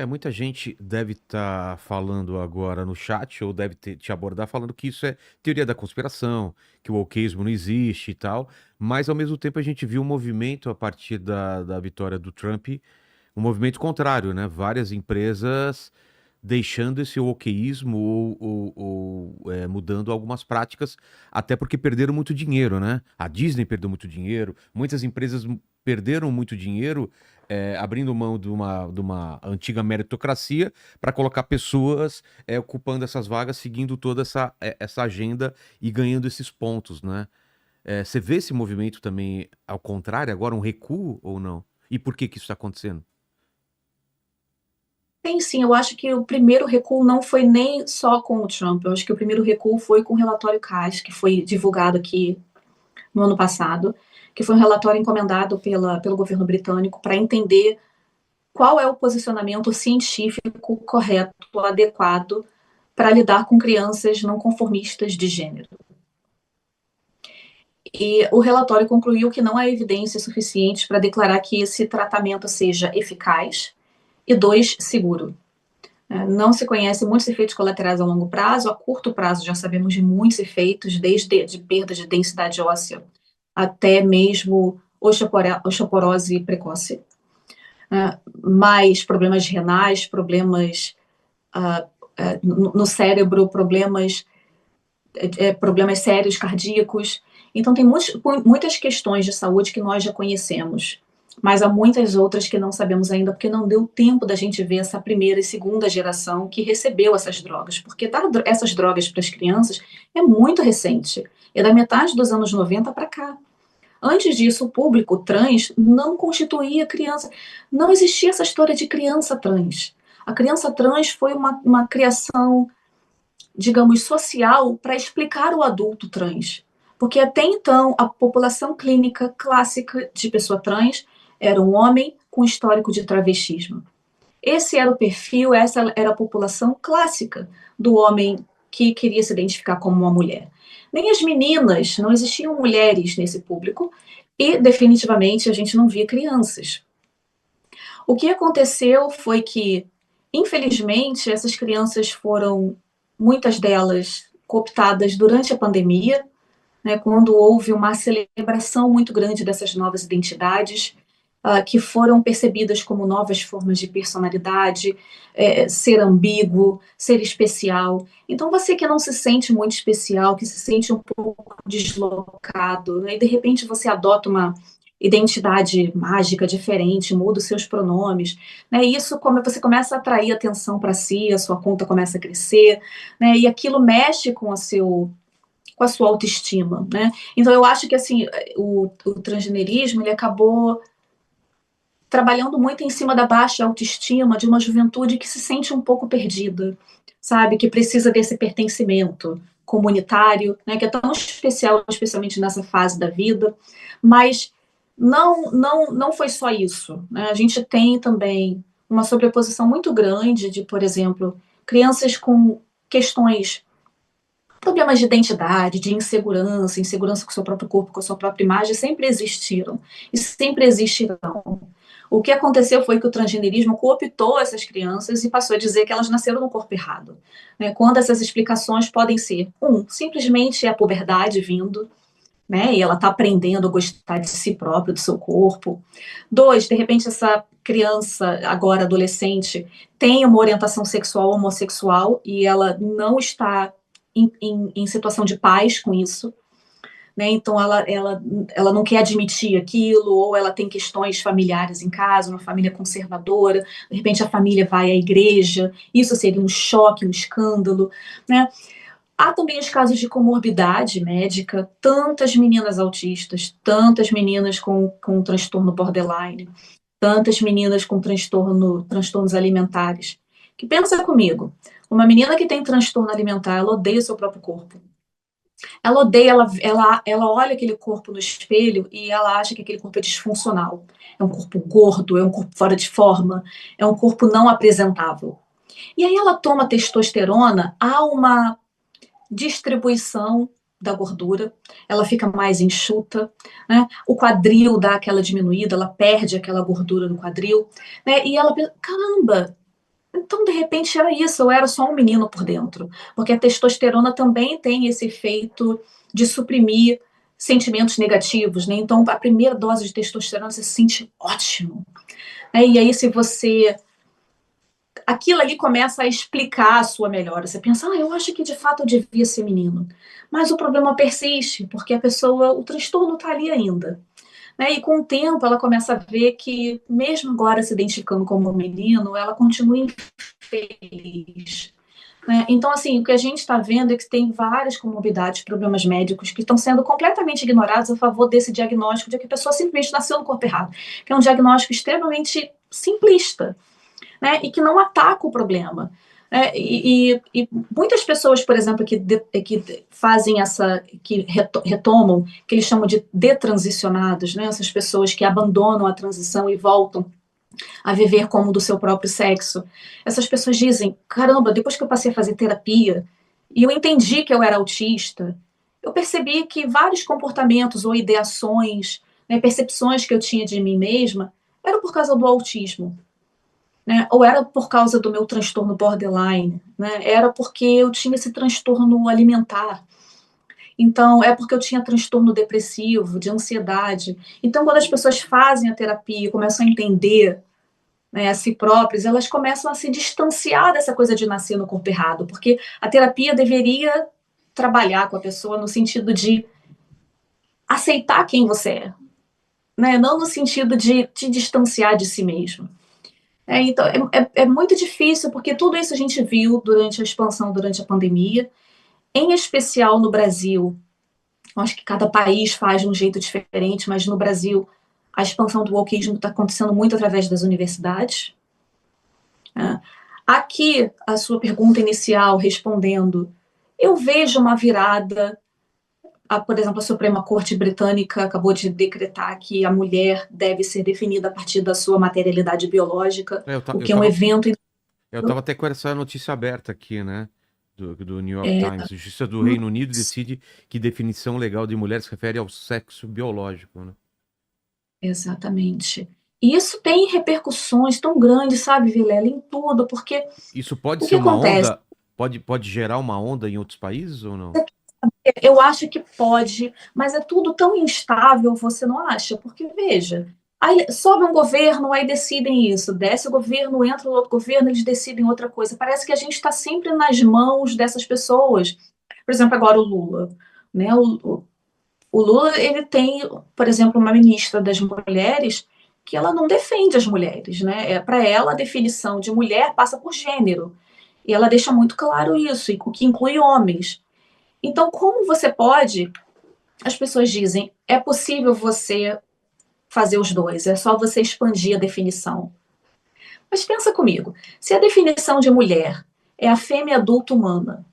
Muita gente deve estar falando agora no chat, ou deve te abordar falando que isso é teoria da conspiração, que o wokeismo não existe e tal, mas ao mesmo tempo a gente viu um movimento a partir da vitória do Trump, um movimento contrário, né? Várias empresas deixando esse wokeísmo ou mudando algumas práticas, até porque perderam muito dinheiro, né? A Disney perdeu muito dinheiro, muitas empresas perderam muito dinheiro abrindo mão de uma antiga meritocracia para colocar pessoas ocupando essas vagas, seguindo toda essa agenda e ganhando esses pontos, né? Você vê esse movimento também ao contrário, agora um recuo ou não? E por que que isso está acontecendo? Tem sim, eu acho que o primeiro recuo não foi nem só com o Trump, eu acho que o primeiro recuo foi com o relatório CAS, que foi divulgado aqui no ano passado, que foi um relatório encomendado pelo governo britânico para entender qual é o posicionamento científico correto, adequado, para lidar com crianças não conformistas de gênero. E o relatório concluiu que não há evidência suficiente para declarar que esse tratamento seja eficaz e, dois, seguro. Não se conhece muitos efeitos colaterais a longo prazo, a curto prazo já sabemos de muitos efeitos, desde de perda de densidade óssea até mesmo osteoporose precoce, mais problemas renais, problemas no cérebro, problemas sérios cardíacos. Então, tem muitas questões de saúde que nós já conhecemos, mas há muitas outras que não sabemos ainda, porque não deu tempo da gente ver essa primeira e segunda geração que recebeu essas drogas, porque dar essas drogas para as crianças é muito recente, é da metade dos anos 90 para cá. Antes disso, o público trans não constituía criança, não existia essa história de criança trans. A criança trans foi uma criação, digamos, social para explicar o adulto trans. Porque até então, a população clínica clássica de pessoa trans era um homem com histórico de travestismo. Esse era o perfil, essa era a população clássica do homem que queria se identificar como uma mulher. Nem as meninas, não existiam mulheres nesse público e definitivamente a gente não via crianças. O que aconteceu foi que, infelizmente, essas crianças foram, muitas delas, cooptadas durante a pandemia, né, quando houve uma celebração muito grande dessas novas identidades, que foram percebidas como novas formas de personalidade, ser ambíguo, ser especial. Então, você que não se sente muito especial, que se sente um pouco deslocado, né, e de repente você adota uma identidade mágica diferente, muda os seus pronomes, né? Isso como você começa a atrair atenção para si, a sua conta começa a crescer, né? E aquilo mexe com a sua autoestima, né? Então eu acho que assim o transgenerismo ele acabou trabalhando muito em cima da baixa autoestima de uma juventude que se sente um pouco perdida, sabe? Que precisa desse pertencimento comunitário, né? Que é tão especial, especialmente nessa fase da vida. Mas não foi só isso, né? A gente tem também uma sobreposição muito grande de, por exemplo, crianças com questões, problemas de identidade, de insegurança, insegurança com o seu próprio corpo, com a sua própria imagem, sempre existiram e sempre existirão. O que aconteceu foi que o transgenerismo cooptou essas crianças e passou a dizer que elas nasceram no corpo errado. Né? Quando essas explicações podem ser, simplesmente é a puberdade vindo, né? E ela está aprendendo a gostar de si própria, do seu corpo. Dois, de repente essa criança, agora adolescente, tem uma orientação sexual homossexual e ela não está em situação de paz com isso. Né? Então ela não quer admitir aquilo, ou ela tem questões familiares em casa, uma família conservadora, de repente a família vai à igreja, isso seria um choque, um escândalo, né? Há também os casos de comorbidade médica, tantas meninas autistas, tantas meninas com transtorno borderline, tantas meninas com transtornos alimentares. Que pensa comigo, uma menina que tem transtorno alimentar, ela odeia o seu próprio corpo. Ela odeia, ela olha aquele corpo no espelho e ela acha que aquele corpo é disfuncional. É um corpo gordo, é um corpo fora de forma, é um corpo não apresentável. E aí ela toma testosterona, há uma distribuição da gordura, ela fica mais enxuta, né? O quadril dá aquela diminuída, ela perde aquela gordura no quadril, né? E ela pensa, caramba, Então, de repente, era isso, eu era só um menino por dentro. Porque a testosterona também tem esse efeito de suprimir sentimentos negativos, né? Então, a primeira dose de testosterona você se sente ótimo. E aí, se você. Aquilo ali começa a explicar a sua melhora. Você pensa, eu acho que de fato eu devia ser menino. Mas o problema persiste, porque a pessoa, o transtorno está ali ainda. E com o tempo ela começa a ver que, mesmo agora se identificando como menino, ela continua infeliz. Então, assim, o que a gente está vendo é que tem várias comorbidades, problemas médicos que estão sendo completamente ignorados a favor desse diagnóstico de que a pessoa simplesmente nasceu no corpo errado, que é um diagnóstico extremamente simplista, e que não ataca o problema. E muitas pessoas, por exemplo, que fazem que retomam, que eles chamam de detransicionados, essas pessoas que abandonam a transição e voltam a viver como do seu próprio sexo, essas pessoas dizem, caramba, depois que eu passei a fazer terapia e eu entendi que eu era autista, eu percebi que vários comportamentos ou ideações, percepções que eu tinha de mim mesma, eram por causa do autismo. Ou era por causa do meu transtorno borderline, era porque eu tinha esse transtorno alimentar. Então, é porque eu tinha transtorno depressivo, de ansiedade. Então, quando as pessoas fazem a terapia e começam a entender, a si próprias, elas começam a se distanciar dessa coisa de nascer no corpo errado, porque a terapia deveria trabalhar com a pessoa no sentido de aceitar quem você é, não no sentido de te distanciar de si mesmo. Então, é muito difícil, porque tudo isso a gente viu durante a expansão, durante a pandemia, em especial no Brasil. Eu acho que cada país faz de um jeito diferente, mas no Brasil a expansão do wokeismo está acontecendo muito através das universidades. Aqui, a sua pergunta inicial, respondendo, eu vejo uma virada. Por exemplo, a Suprema Corte Britânica acabou de decretar que a mulher deve ser definida a partir da sua materialidade biológica, o Eu que é um tava, evento. eu tava até com essa notícia aberta aqui, né? Do New York É, Times. Justiça do Reino Unido decide que definição legal de mulher se refere ao sexo biológico, né? exatamente. E isso tem repercussões tão grandes, sabe, Vilela, em tudo, porque Isso pode o ser que uma acontece? onda, pode gerar uma onda em outros países ou não? Eu acho que pode, mas é tudo tão instável, você não acha? Porque, veja, aí sobe um governo, aí decidem isso, desce o governo, entra o outro governo, eles decidem outra coisa. Parece que a gente está sempre nas mãos dessas pessoas. Por exemplo, agora o Lula. O Lula, ele tem, por exemplo, uma ministra das mulheres que ela não defende as mulheres. Para ela, a definição de mulher passa por gênero. E ela deixa muito claro isso, o que inclui homens. Então, como você pode. As pessoas dizem, é possível você fazer os dois, é só você expandir a definição. Mas pensa comigo, se a definição de mulher é a fêmea adulta humana,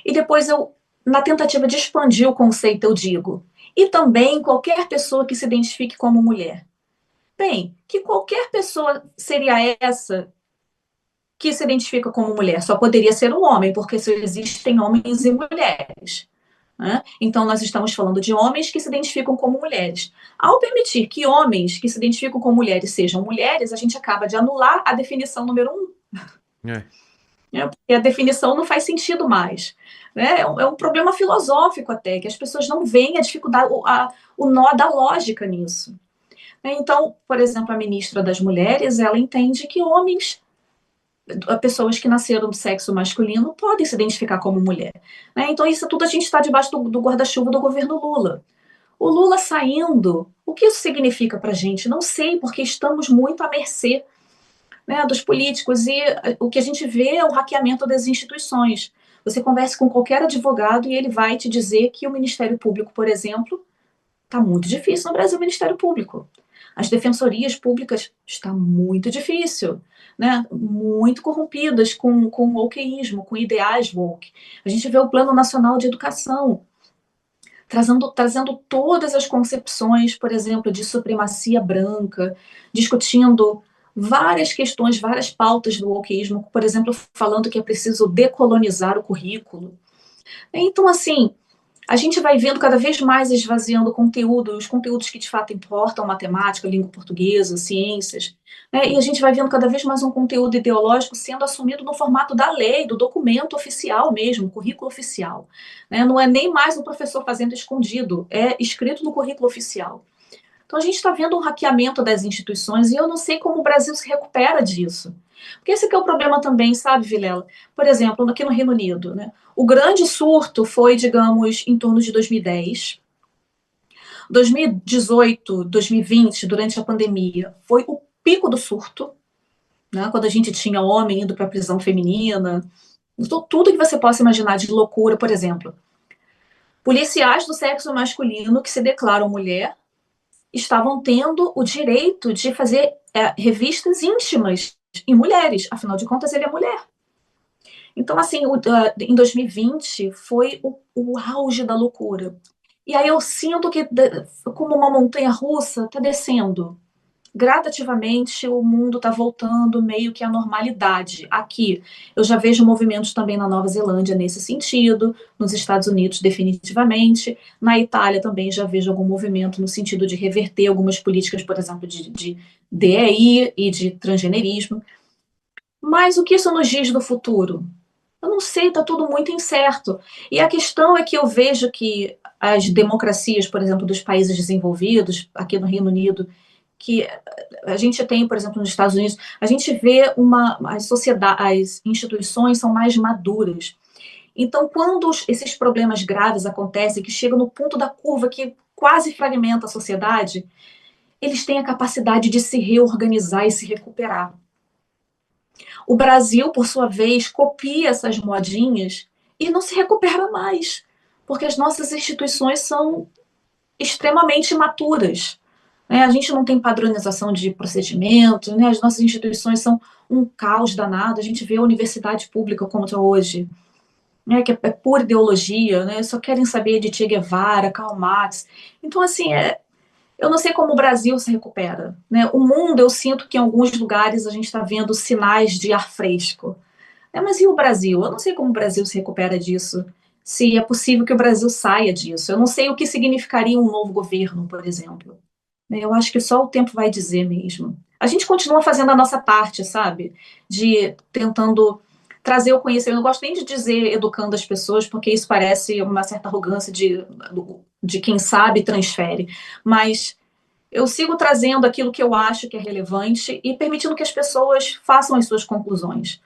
e depois eu, na tentativa de expandir o conceito, eu digo, e também qualquer pessoa que se identifique como mulher. Bem, que qualquer pessoa seria essa que se identifica como mulher? Só poderia ser um homem, porque só existem homens e mulheres. Então, nós estamos falando de homens que se identificam como mulheres. Ao permitir que homens que se identificam como mulheres sejam mulheres, a gente acaba de anular a definição número um. É. Porque a definição não faz sentido mais. É um problema filosófico até, que as pessoas não veem a dificuldade, o nó da lógica nisso. Então, por exemplo, a ministra das Mulheres, ela entende que homens, pessoas que nasceram do sexo masculino, podem se identificar como mulher. Então, isso tudo a gente está debaixo do guarda-chuva do governo Lula. O Lula saindo, o que isso significa para a gente? Não sei, porque estamos muito à mercê, dos políticos, e o que a gente vê é o hackeamento das instituições. Você conversa com qualquer advogado e ele vai te dizer que o Ministério Público, por exemplo, está muito difícil no Brasil, o Ministério Público. As defensorias públicas está muito difícil, muito corrompidas com o wokeísmo, com ideais woke. A gente vê o Plano Nacional de Educação, trazendo todas as concepções, por exemplo, de supremacia branca, discutindo várias questões, várias pautas do wokeísmo, por exemplo, falando que é preciso decolonizar o currículo. Então, assim, A gente vai vendo cada vez mais esvaziando o conteúdo, os conteúdos que de fato importam, matemática, língua portuguesa, ciências, né? E a gente vai vendo cada vez mais um conteúdo ideológico sendo assumido no formato da lei, do documento oficial mesmo, currículo oficial, né? Não é nem mais o professor fazendo escondido, é escrito no currículo oficial. Então a gente está vendo um hackeamento das instituições e eu não sei como o Brasil se recupera disso. Porque esse que é o problema também, sabe, Vilela? Por exemplo, aqui no Reino Unido, né? O grande surto foi, digamos, em torno de 2010. 2018, 2020, durante a pandemia, foi o pico do surto, né? Quando a gente tinha homem indo para a prisão feminina, tudo que você possa imaginar de loucura, por exemplo. Policiais do sexo masculino que se declaram mulher estavam tendo o direito de fazer revistas íntimas em mulheres, afinal de contas, ele é mulher. Então, assim, em 2020 foi o auge da loucura. E aí eu sinto que, como uma montanha russa, está descendo. Gradativamente o mundo está voltando meio que à normalidade. Aqui eu já vejo movimentos também na Nova Zelândia nesse sentido, nos Estados Unidos definitivamente, na Itália também já vejo algum movimento no sentido de reverter algumas políticas, por exemplo, de DEI e de transgenerismo. Mas o que isso nos diz do futuro? Eu não sei, está tudo muito incerto. E a questão é que eu vejo que as democracias, por exemplo, dos países desenvolvidos, aqui no Reino Unido, que a gente tem, por exemplo, nos Estados Unidos, a gente vê as sociedades, as instituições são mais maduras. Então, quando esses problemas graves acontecem, que chegam no ponto da curva que quase fragmenta a sociedade, eles têm a capacidade de se reorganizar e se recuperar. O Brasil, por sua vez, copia essas modinhas e não se recupera mais, porque as nossas instituições são extremamente imaturas. Né? A gente não tem padronização de procedimento, né? As nossas instituições são um caos danado. A gente vê a universidade pública como está hoje, né? Que é pura ideologia, né? Só querem saber de Che Guevara, Karl Marx. Então, assim, eu não sei como o Brasil se recupera. Né? O mundo, eu sinto que em alguns lugares a gente está vendo sinais de ar fresco. Mas e o Brasil? Eu não sei como o Brasil se recupera disso. Se é possível que o Brasil saia disso. Eu não sei o que significaria um novo governo, por exemplo. Eu acho que só o tempo vai dizer mesmo. A gente continua fazendo a nossa parte, sabe? De tentando trazer o conhecimento. Eu não gosto nem de dizer educando as pessoas, porque isso parece uma certa arrogância de quem sabe e transfere. Mas eu sigo trazendo aquilo que eu acho que é relevante e permitindo que as pessoas façam as suas conclusões.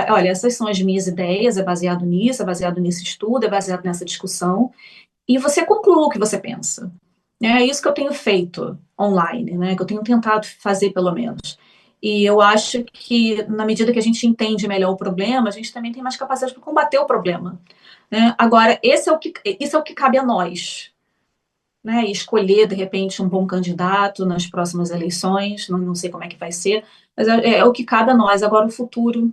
Olha, essas são as minhas ideias, é baseado nisso, é baseado nesse estudo, é baseado nessa discussão, e você conclua o que você pensa. É isso que eu tenho feito online, né? Que eu tenho tentado fazer, pelo menos. E eu acho que, na medida que a gente entende melhor o problema, a gente também tem mais capacidade para combater o problema. Né? Agora, isso é o que cabe a nós. Né? E escolher, de repente, um bom candidato nas próximas eleições, não sei como é que vai ser, mas é o que cabe a nós. Agora, o futuro,